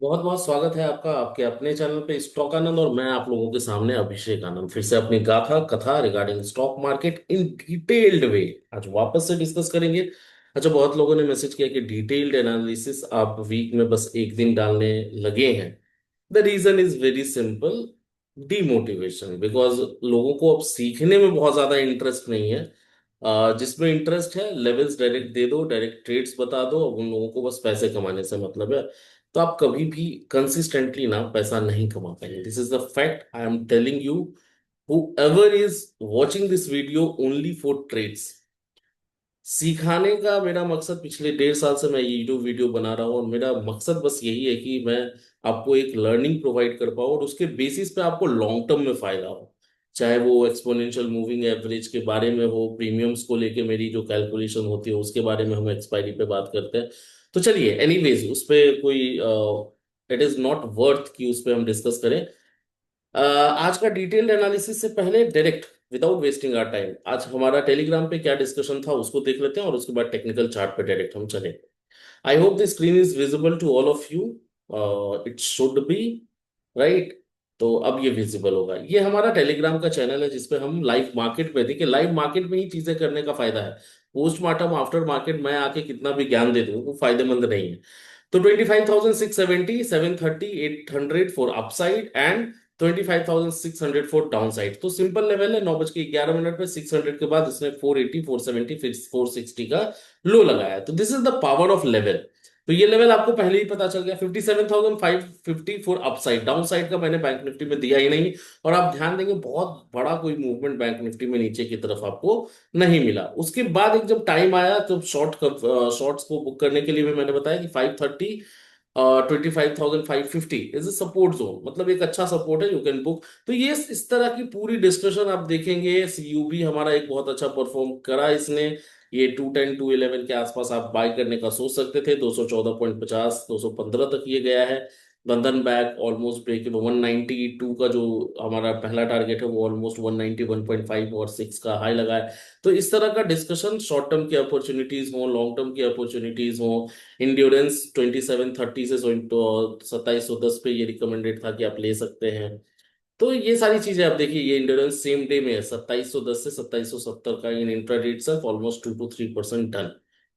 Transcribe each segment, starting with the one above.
बहुत बहुत स्वागत है आपका आपके अपने चैनल पे स्टॉक आनंद। और मैं आप लोगों के सामने अभिषेक आनंद फिर से अपनी गाथा कथा regarding stock market in detailed वे आज वापस से डिस्कस करेंगे। अच्छा, बहुत लोगों ने मैसेज किया कि डिटेल्ड एनालिसिस आप वीक में बस एक दिन डालने लगे हैं। The reason is very simple, demotivation. Because लोगों को अब सीखने में बहुत ज्यादा इंटरेस्ट नहीं है। जिसमें इंटरेस्ट है लेवल्स डायरेक्ट दे दो, डायरेक्ट ट्रेड्स बता दो, अब उन लोगों को बस पैसे कमाने से मतलब है। तो आप कभी भी कंसिस्टेंटली ना पैसा नहीं कमा पाएंगे। This is the fact I am telling you. whoever is watching this video only for trades, सिखाने का मेरा मकसद, पिछले 1.5 साल से मैं ये यूट्यूब वीडियो बना रहा हूँ और मेरा मकसद बस यही है कि मैं आपको एक लर्निंग प्रोवाइड कर पाऊँ और उसके बेसिस पे आपको लॉन्ग टर्म में फायदा हो। चाहे वो एक्सपोनेंशियल मूविंग एवरेज के बारे में हो, प्रीमियम्स को लेके मेरी जो कैलकुलेशन होती है उसके बारे में हम एक्सपायरी पे बात करते हैं। तो चलिए, एनीवेज उस पे कोई इट इज नॉट वर्थ कि उस पे हम डिस्कस करें। आज का डिटेल्ड एनालिसिस से पहले direct without wasting our time आज हमारा टेलीग्राम पे क्या डिस्कशन था उसको देख लेते हैं और उसके बाद टेक्निकल चार्ट पे डायरेक्ट हम चले। I hope the screen is visible to all of you. It should be right. तो अब ये विजिबल होगा। ये हमारा टेलीग्राम का चैनल है जिसपे हम लाइव मार्केट में, देखिए लाइव मार्केट में ही चीजें करने का फायदा है। पोस्टमार्टम आफ्टर मार्केट मैं आके कितना भी ज्ञान दे दूं वो फायदेमंद नहीं है। तो 25,670, 730, 800 for upside and 25,600 for down side. तो सिंपल लेवल है, 9:11 पे 600 के बाद इसने 480, 470 फिर 460 का लो लगाया। तो this is the power of level. तो ये लेवल आपको पहले ही पता चल गया। 57,550 फॉर अपसाइड, डाउन साइड का मैंने बैंक निफ्टी में दिया ही नहीं। और आप ध्यान देंगे बहुत बड़ा कोई मूवमेंट बैंक निफ्टी में नीचे की तरफ आपको नहीं मिला। उसके बाद एक जब टाइम आया तो शॉर्ट्स को बुक करने के लिए भी मैंने बताया कि 530, 25,550 इज अ सपोर्ट जोन, मतलब एक अच्छा सपोर्ट है, यू कैन बुक। तो ये इस तरह की पूरी डिस्कशन आप देखेंगे। सीयूबी हमारा एक बहुत अच्छा परफॉर्म करा इसने। ये 210 211 के आसपास आप बाय करने का सोच सकते थे। 214.50, 215 तक ये गया है। बंधन बैंक ऑलमोस्ट ब्रेक 192 का जो हमारा पहला टारगेट है वो ऑलमोस्ट 191.5 और 6 का हाई लगा है। तो इस तरह का डिस्कशन, शॉर्ट टर्म की अपॉर्चुनिटीज हो, लॉन्ग टर्म की अपॉर्चुनिटीज हो। इंड्योरेंस 2730 से 2710 पे ये रिकमेंडेड था कि आप ले सकते हैं। तो ये सारी चीजें आप देखिए, ये इंड्योरेंस सेम डे में है 2710 से 2770 का in intraday itself almost 2 to 3% done.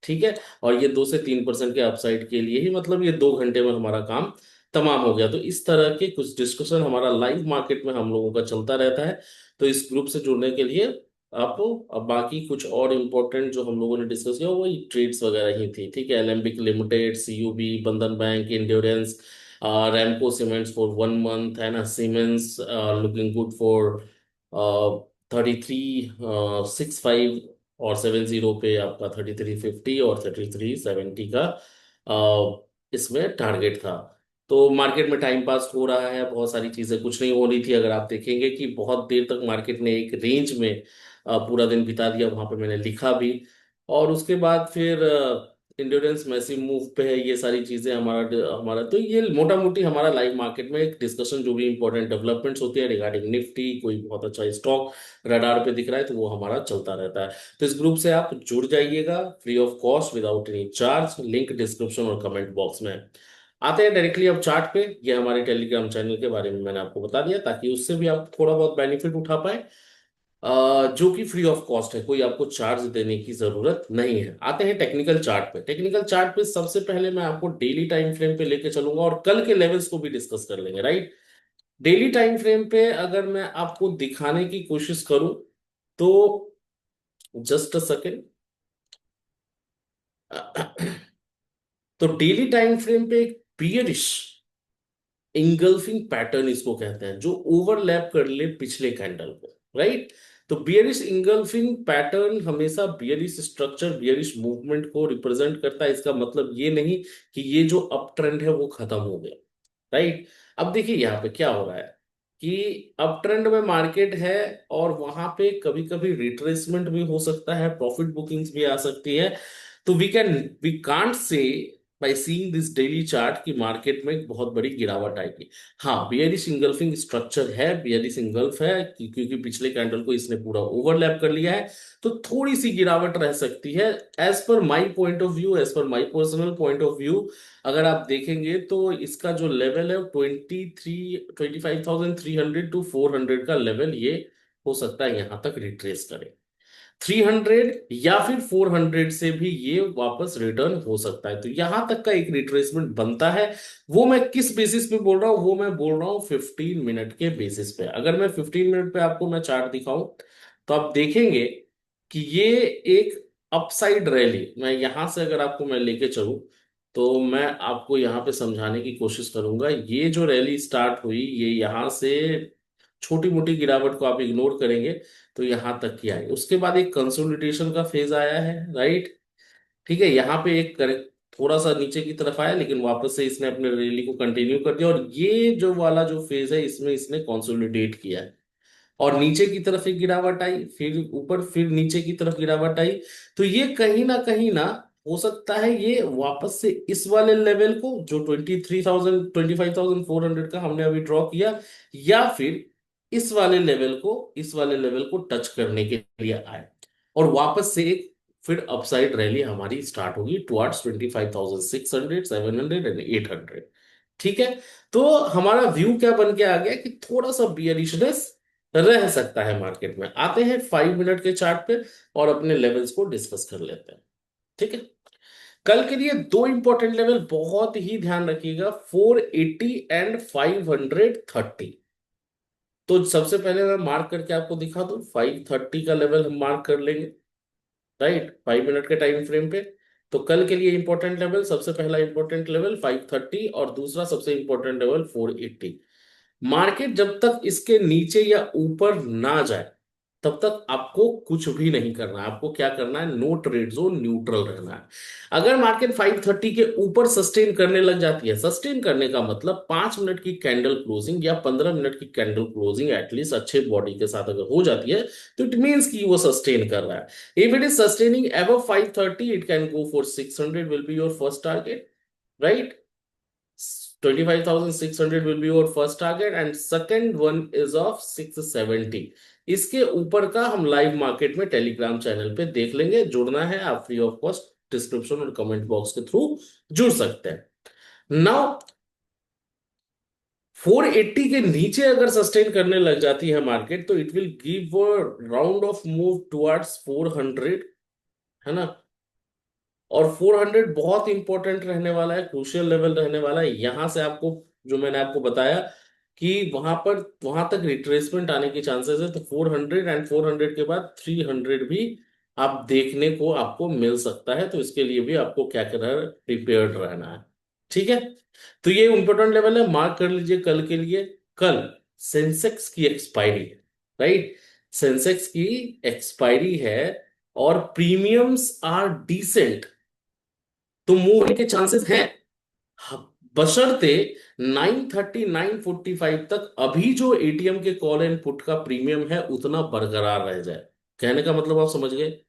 ठीक है। और ये 2 से 3% के अपसाइड के लिए ही, मतलब ये 2 घंटे में हमारा काम तमाम हो गया। तो इस तरह के कुछ डिस्कशन हमारा लाइव मार्केट में हम लोगों का चलता रहता है। तो इस ग्रुप से जुड़ने के लिए आप, अब बाकी कुछ और इम्पोर्टेंट जो हम लोगों ने डिस्कस किया वही ट्रेड्स वगैरह ही थी। ठीक है, एलेम्बिक लिमिटेड, सीयूबी, बंधन bank, endurance, Ramco Cements for 1 month, है ना, Siemens looking good for 3365 और 70 पे आपका 3350 और 3370 का इसमें टारगेट था। तो मार्केट में टाइम पास हो रहा है, बहुत सारी चीजें कुछ नहीं हो रही थी। अगर आप देखेंगे कि बहुत देर तक मार्केट ने एक रेंज में पूरा दिन बिता दिया, वहां पे मैंने लिखा भी। और उसके बाद फिर इंड्योरेंस मैसिव मूव पे है, ये सारी चीजें हमारा हमारा तो ये मोटा मोटी हमारा लाइव मार्केट में एक डिस्कशन, जो भी इंपॉर्टेंट डेवलपमेंट्स होती है रिगार्डिंग निफ्टी, कोई बहुत अच्छा स्टॉक रडार पे दिख रहा है तो वो हमारा चलता रहता है। तो इस ग्रुप से आप जुड़ जाइएगा free of cost without any charge, link description और कमेंट बॉक्स में है। आते हैं डायरेक्टली अब चार्ट पे। ये हमारे टेलीग्राम चैनल के बारे में मैंने आपको बता दिया ताकि उससे भी आप थोड़ा बहुत बेनिफिट उठा पाए। जो कि फ्री ऑफ कॉस्ट है, कोई आपको चार्ज देने की जरूरत नहीं है। आते हैं टेक्निकल चार्ट पे। टेक्निकल चार्ट पे सबसे पहले मैं आपको डेली टाइम फ्रेम पे लेके चलूंगा और कल के लेवल्स को भी डिस्कस कर लेंगे, राइट। डेली टाइम फ्रेम पे अगर मैं आपको दिखाने की कोशिश करूं तो जस्ट अ सेकेंड। तो डेली टाइम फ्रेम पे एक बियरिश इंगल्फिंग पैटर्न इसको कहते हैं, जो ओवरलैप कर ले पिछले कैंडल को, राइट। तो बियरिश इंगल्फिंग पैटर्न हमेशा बियरिश स्ट्रक्चर, बियरिश मूवमेंट को रिप्रेजेंट करता है। इसका मतलब ये नहीं कि ये जो अप ट्रेंड है वो खत्म हो गया, राइट। अब देखिए यहाँ पे क्या हो रहा है कि अप ट्रेंड में मार्केट है और वहां पे कभी कभी रिट्रेसमेंट भी हो सकता है, प्रॉफिट बुकिंग्स भी आ सकती है। तो we can't say by seeing this daily chart की मार्केट में एक बहुत बड़ी गिरावट आएगी। हाँ, बियरिश इंगल्फिंग स्ट्रक्चर है, बियरिश इंगल्फ है क्योंकि पिछले कैंडल को इसने पूरा ओवरलैप कर लिया है, तो थोड़ी सी गिरावट रह सकती है। As per my point of view, as per my personal point of view, अगर आप देखेंगे तो इसका जो लेवल है 25,300 टू 400 का लेवल ये हो सकता है यहां तक रिट्रेस करे। 300 या फिर 400 से भी ये वापस रिटर्न हो सकता है, तो यहां तक का एक रिट्रेसमेंट बनता है। वो मैं किस बेसिस पे बोल रहा हूं, वो मैं बोल रहा हूं 15 मिनट के बेसिस पे। अगर मैं 15 मिनट पे आपको मैं चार्ट दिखाऊं तो आप देखेंगे कि ये एक अपसाइड रैली, मैं यहां से अगर आपको मैं लेके चलूं तो मैं आपको यहां पे समझाने की कोशिश करूंगा। ये जो रैली स्टार्ट हुई, ये यहां से छोटी मोटी गिरावट को आप इग्नोर करेंगे तो यहां तक की आई, उसके बाद एक कंसोलिडेशन का फेज आया है, राइट। ठीक है, यहाँ पे एक करेक्ट थोड़ा सा नीचे की तरफ आया, लेकिन वापस से इसने अपने रैली को कंटिन्यू कर दिया, और ये जो वाला जो फेज है इसमें इसने कंसोलिडेट किया है, और नीचे की तरफ एक गिरावट आई, फिर ऊपर, फिर नीचे की तरफ गिरावट आई। तो ये कहीं ना हो सकता है ये वापस से इस वाले लेवल को जो 25,400 का हमने अभी ड्रॉ किया, या फिर इस वाले लेवल को टच करने के लिए आए, और वापस से एक फिर अपसाइड रैली हमारी स्टार्ट होगी टुवर्ड्स 25,600, 700 एंड 800। ठीक है, तो हमारा व्यू क्या बन के आ गया कि थोड़ा सा बियरिशनेस रह सकता है मार्केट में। आते हैं 5 मिनट के चार्ट पे और अपने लेवल्स को डिस्कस कर लेते हैं। ठीक है, कल के लिए दो इंपॉर्टेंट लेवल बहुत ही ध्यान रखिएगा, 480 एंड 530। तो सबसे पहले मैं मार्क करके आपको दिखा दूं, 530 का लेवल हम मार्क कर लेंगे, राइट, 5 मिनट के टाइम फ्रेम पे। तो कल के लिए इंपॉर्टेंट लेवल, सबसे पहला इंपॉर्टेंट लेवल 530 और दूसरा सबसे इंपॉर्टेंट लेवल 480। मार्केट जब तक इसके नीचे या ऊपर ना जाए तब तक आपको कुछ भी नहीं करना है। आपको क्या करना है, नो ट्रेड जोन, न्यूट्रल रहना है। अगर मार्केट 530 के ऊपर सस्टेन करने लग जाती है, सस्टेन करने का मतलब 5 मिनट की कैंडल क्लोजिंग या 15 मिनट की कैंडल क्लोजिंग एटलीस्ट अच्छे बॉडी के साथ अगर हो जाती है, तो इट मीन्स कि वो सस्टेन कर रहा है। If it is sustaining above 530, it can go for 600 will be your first target, right. 25,600 will be your first target and second one is of 670। इसके ऊपर का हम लाइव मार्केट में टेलीग्राम चैनल पे देख लेंगे। जुड़ना है आप फ्री ऑफ कॉस्ट, डिस्क्रिप्शन और कमेंट बॉक्स के थ्रू जुड़ सकते हैं। नाउ 480 के नीचे अगर सस्टेन करने लग जाती है मार्केट, तो it will give a round of move towards 400, है ना। और 400 बहुत इंपॉर्टेंट रहने वाला है, क्रूशियल लेवल रहने वाला है। यहां से आपको, जो मैंने आपको बताया कि वहां तक रिट्रेसमेंट आने की चांसेस है, तो 400 एंड 400 के बाद 300 भी आप देखने को आपको मिल सकता है। तो इसके लिए भी आपको क्या करना है, प्रिपेयर्ड रहना है। ठीक है, तो ये इंपॉर्टेंट लेवल है, मार्क कर लीजिए कल के लिए। कल सेंसेक्स की एक्सपायरी है, राइट, सेंसेक्स की एक्सपायरी है, और प्रीमियम्स आर डिसेंट, तो मूव होने के चांसेस हैं। हाँ, बशर्ते 930 945 तक अभी जो एटीएम के कॉल एंड पुट का प्रीमियम है उतना बरकरार रह जाए। कहने का मतलब आप समझ गए।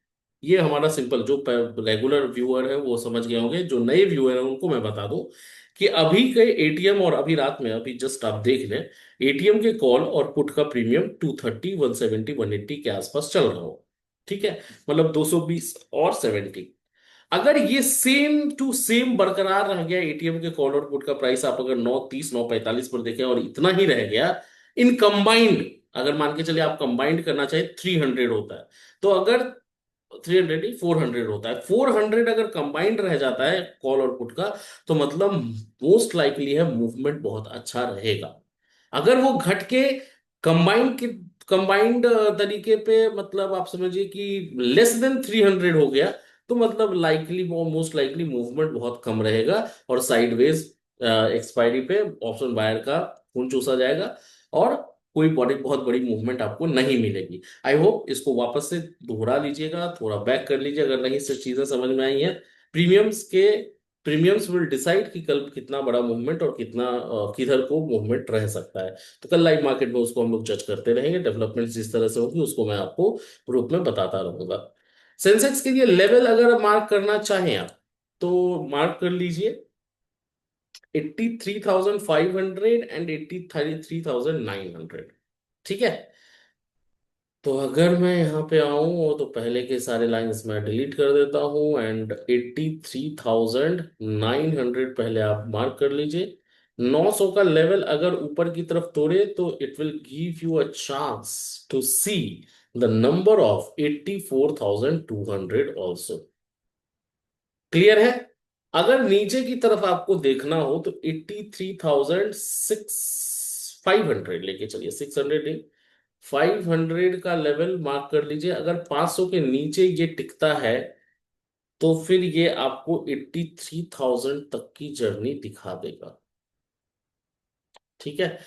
ये हमारा सिंपल, जो रेगुलर व्यूअर है वो समझ गए होंगे, जो नए व्यूअर हैं उनको मैं बता दूं कि अभी के एटीएम, और अभी रात में अभी जस्ट आप देख लें, एटीएम के कॉल और पुट का प्रीमियम 230 170 180 के आसपास चल रहा हो। ठीक है, मतलब 220 और 70। अगर ये सेम टू सेम बरकरार रह गया, एटीएम के कॉल और पुट का प्राइस आप अगर 930 945 पर देखें और इतना ही रह गया इन कंबाइंड, अगर मान के चलिए आप कंबाइंड करना चाहे 300 होता है, तो अगर 300 ही 400 होता है, 400 अगर कंबाइंड रह जाता है कॉल और पुट का, तो मतलब मोस्ट लाइकली है मूवमेंट बहुत अच्छा रहेगा। अगर वो घट के कंबाइंड के कंबाइंड तरीके पे, मतलब आप समझिए कि लेस देन 300 हो गया, तो मतलब लाइकली, मोस्ट लाइकली मूवमेंट बहुत कम रहेगा, और साइडवेज एक्सपायरी पे ऑप्शन बायर का खून चूसा जाएगा, और कोई बड़ी बहुत बड़ी मूवमेंट आपको नहीं मिलेगी। आई होप इसको वापस से दोहरा लीजिएगा, थोड़ा बैक कर लीजिए अगर नहीं से चीजें समझ में आई हैं। प्रीमियम्स के प्रीमियम्स विल डिसाइड कि कल कितना बड़ा मूवमेंट और कितना किधर को मूवमेंट रह सकता है। तो कल लाइव मार्केट में उसको हम लोग जज करते रहेंगे, डेवलपमेंट जिस तरह से होगी उसको मैं आपको ग्रुप में बताता रहूंगा। सेंसेक्स के लिए लेवल अगर मार्क करना चाहें आप, तो मार्क कर लीजिए 83,500 एंड 83,900। ठीक है। तो अगर मैं यहाँ पे आऊं तो पहले के सारे लाइंस मैं डिलीट कर देता हूँ एंड 83,900 पहले आप मार्क कर लीजिए। 900 का लेवल अगर ऊपर की तरफ तोड़े तो it will give you a chance to see the number of 84,200 also. Clear है। अगर नीचे की तरफ आपको देखना हो तो 83,500 लेके चलिए, 600 नहीं, 500 का लेवल मार्क कर लीजिए। अगर 500 के नीचे ये टिकता है तो फिर ये आपको 83,000 तक की जर्नी दिखा देगा। ठीक है।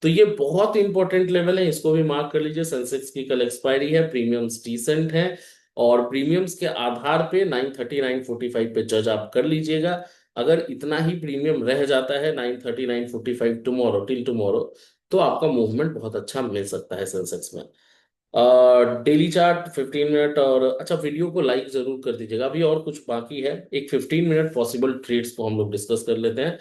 तो ये बहुत इंपॉर्टेंट लेवल है, इसको भी मार्क कर लीजिए। सेंसेक्स की कल एक्सपायरी है, प्रीमियम्स डिसेंट है, और प्रीमियम्स के आधार पे 930 945 पे जज आप कर लीजिएगा। अगर इतना ही प्रीमियम रह जाता है 930 945 टुमारो टिल टुमारो, तो आपका मूवमेंट बहुत अच्छा मिल सकता है सेंसेक्स में। डेली चार्ट 15 मिनट, और अच्छा वीडियो को लाइक जरूर कर दीजिएगा। अभी और कुछ बाकी है, एक 15 मिनट पॉसिबल ट्रेड्स को हम लोग डिस्कस कर लेते हैं।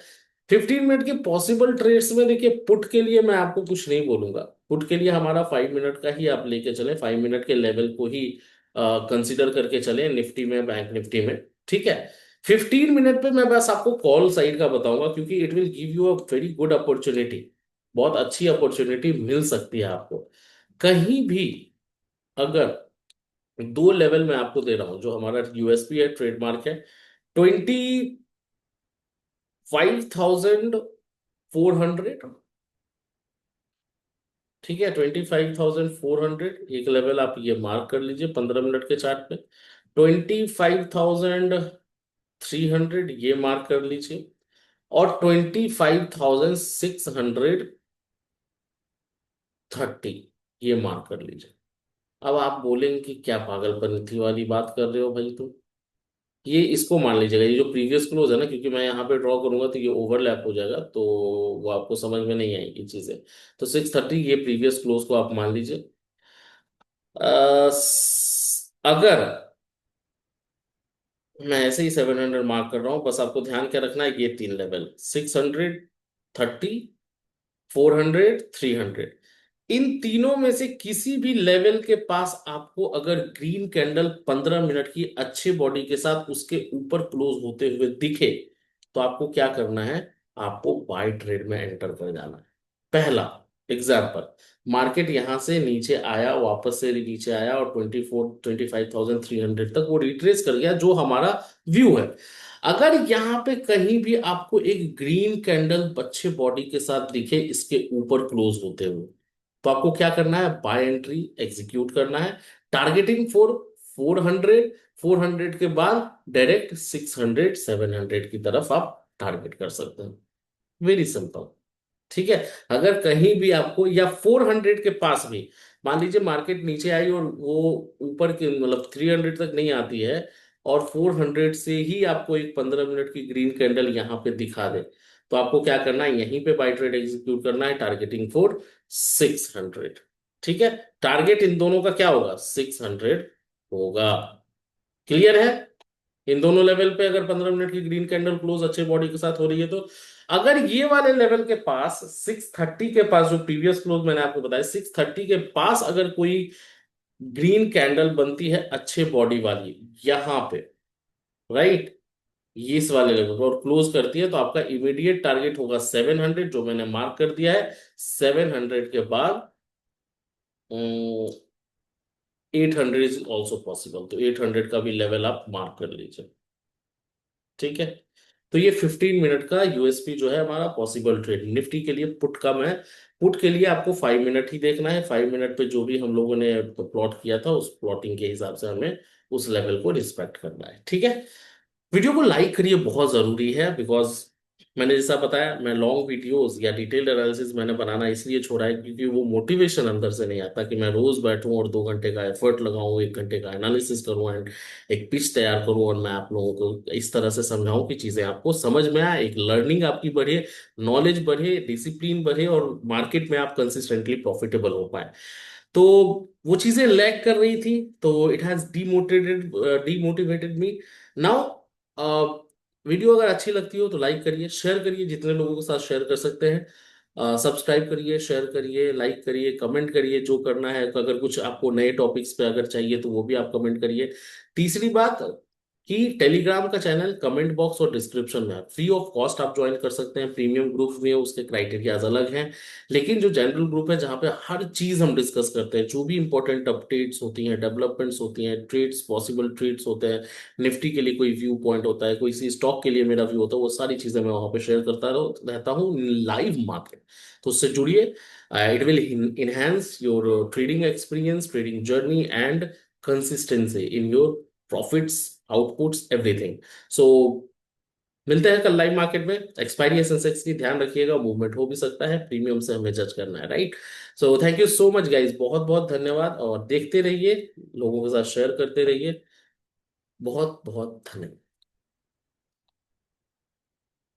15 मिनट के पॉसिबल ट्रेड्स में देखिए, पुट के लिए मैं आपको कुछ नहीं बोलूंगा। पुट के लिए हमारा 5 मिनट का ही आप लेके चले, 5 मिनट के लेवल को ही कंसिडर करके चले निफ्टी में, बैंक निफ्टी में। ठीक है। 15 मिनट पे मैं बस आपको कॉल साइड का बताऊंगा, क्योंकि it will give you a very good opportunity. बहुत अच्छी अपॉर्चुनिटी मिल सकती है आपको कहीं भी। अगर दो लेवल में आपको दे रहा हूं, जो हमारा यूएसपी है, ट्रेडमार्क है, 25,400। ठीक है, 25,400 एक लेवल आप ये मार्क कर लीजिए 15 मिनट के चार्ट पे। 25,300 ये मार्क कर लीजिए, और 25,630 ये मार्क कर लीजिए। अब आप बोलेंगे कि क्या पागलपंथी वाली बात कर रहे हो भाई तुम। ये इसको मान लीजिएगा, ये जो प्रीवियस क्लोज है ना, क्योंकि मैं यहाँ पे ड्रॉ करूंगा तो ये ओवरलैप हो जाएगा, तो वो आपको समझ में नहीं आएगी चीजें। तो 630 ये प्रीवियस क्लोज को आप मान लीजिए। अगर मैं ऐसे ही 700 मार्क कर रहा हूँ, बस आपको ध्यान क्या रखना है, ये तीन लेवल 630, 400, 300, इन तीनों में से किसी भी लेवल के पास आपको अगर ग्रीन कैंडल 15 मिनट की अच्छी बॉडी के साथ उसके ऊपर क्लोज होते हुए दिखे, तो आपको क्या करना है, आपको बाय ट्रेड में एंटर कर जाना है। पहला एग्जाम्पल, मार्केट यहां से नीचे आया, वापस से नीचे आया, और 25,300 तक वो रिट्रेस कर गया, जो हमारा व्यू है। अगर यहाँ पे कहीं भी आपको एक ग्रीन कैंडल अच्छे बॉडी के साथ दिखे इसके ऊपर क्लोज होते हुए, तो आपको क्या करना है, बाय एंट्री एग्जीक्यूट करना है। टारगेटिंग फॉर 400, 400 के बाद डायरेक्ट 600 700 की तरफ आप टारगेट कर सकते हैं। Very simple. ठीक है। अगर कहीं भी आपको, या 400 के पास भी, मान लीजिए मार्केट नीचे आई और वो ऊपर के मतलब 300 तक नहीं आती है, और 400 से ही आपको एक 15 मिनट की ग्रीन कैंडल यहाँ पे दिखा दे, तो आपको क्या करना है, यहीं पे बाय ट्रेड एग्जीक्यूट करना है, टारगेटिंग फॉर 600। ठीक है। टारगेट इन दोनों का क्या होगा, 600 होगा। क्लियर है। इन दोनों लेवल पे अगर 15 मिनट की ग्रीन कैंडल क्लोज अच्छे बॉडी के साथ हो रही है, तो अगर ये वाले लेवल के पास 630 के पास, जो प्रीवियस क्लोज मैंने आपको बताया 630 के पास अगर कोई ग्रीन कैंडल बनती है अच्छे बॉडी वाली यहां पे, राइट, ये इस वाले लेवल पर, और क्लोज करती है, तो आपका इमीडिएट टारगेट होगा 700, जो मैंने मार्क कर दिया है। 700 के बाद 800 इज ऑल्सो पॉसिबल, तो 800 का भी लेवल आप मार्क कर लीजिए। ठीक है। तो ये 15 मिनट का यूएसपी जो है हमारा पॉसिबल ट्रेड निफ्टी के लिए पुट कम है। पुट के लिए आपको 5 मिनट ही देखना है, 5 मिनट पे जो भी हम लोगों ने प्लॉट किया था उस प्लॉटिंग के हिसाब से हमें उस लेवल को रिस्पेक्ट करना है। ठीक है। वीडियो को लाइक करिए, बहुत जरूरी है, बिकॉज मैंने जैसा बताया, मैं लॉन्ग वीडियोस या डिटेल्ड एनालिसिस मैंने बनाना इसलिए छोड़ा है, क्योंकि वो मोटिवेशन अंदर से नहीं आता कि मैं रोज बैठूं और 2 घंटे का एफर्ट लगाऊं, 1 घंटे का एनालिसिस करूं एंड एक पिच तैयार करूं, और मैं आप लोगों को इस तरह से समझाऊं कि चीजें आपको समझ में आए, एक लर्निंग आपकी बढ़े, नॉलेज बढ़े, डिसिप्लिन बढ़े, और मार्केट में आप कंसिस्टेंटली प्रॉफिटेबल हो पाए। तो वो चीजें लैक कर रही थी, तो it has demotivated me now. Video अगर अच्छी लगती हो तो लाइक करिए, शेयर करिए, जितने लोगों के साथ शेयर कर सकते हैं। सब्सक्राइब करिए, शेयर करिए, लाइक करिए, कमेंट करिए, जो करना है। अगर कुछ आपको नए टॉपिक्स पे अगर चाहिए तो वो भी आप कमेंट करिए। तीसरी बात कि टेलीग्राम का चैनल कमेंट बॉक्स और डिस्क्रिप्शन में है, फ्री ऑफ कॉस्ट आप ज्वाइन कर सकते हैं। प्रीमियम ग्रुप में उसके क्राइटेरियाज अलग हैं। लेकिन जो जनरल ग्रुप है जहाँ पे हर चीज हम डिस्कस करते हैं, जो भी इंपॉर्टेंट अपडेट्स होती हैं, डेवलपमेंट्स होती हैं, ट्रेड्स, पॉसिबल ट्रेड्स होते हैं, निफ्टी के लिए कोई व्यू पॉइंट होता है, कोई सी स्टॉक के लिए मेरा व्यू होता है, वो सारी चीजें मैं वहां पे शेयर करता रहता हूँ लाइव मार्केट। तो उससे जुड़िए। It will enhance your trading experience, trading journey and consistency in your profits, outputs, everything. So मिलते हैं कल लाइव मार्केट में। एक्सपायरी है सेंसेक्स की, ध्यान रखिएगा, मूवमेंट हो भी सकता है, प्रीमियम से हमें जज करना है, right. So thank you so much guys, बहुत बहुत धन्यवाद, और देखते रहिए, लोगों के साथ शेयर करते रहिए। बहुत बहुत धन्यवाद।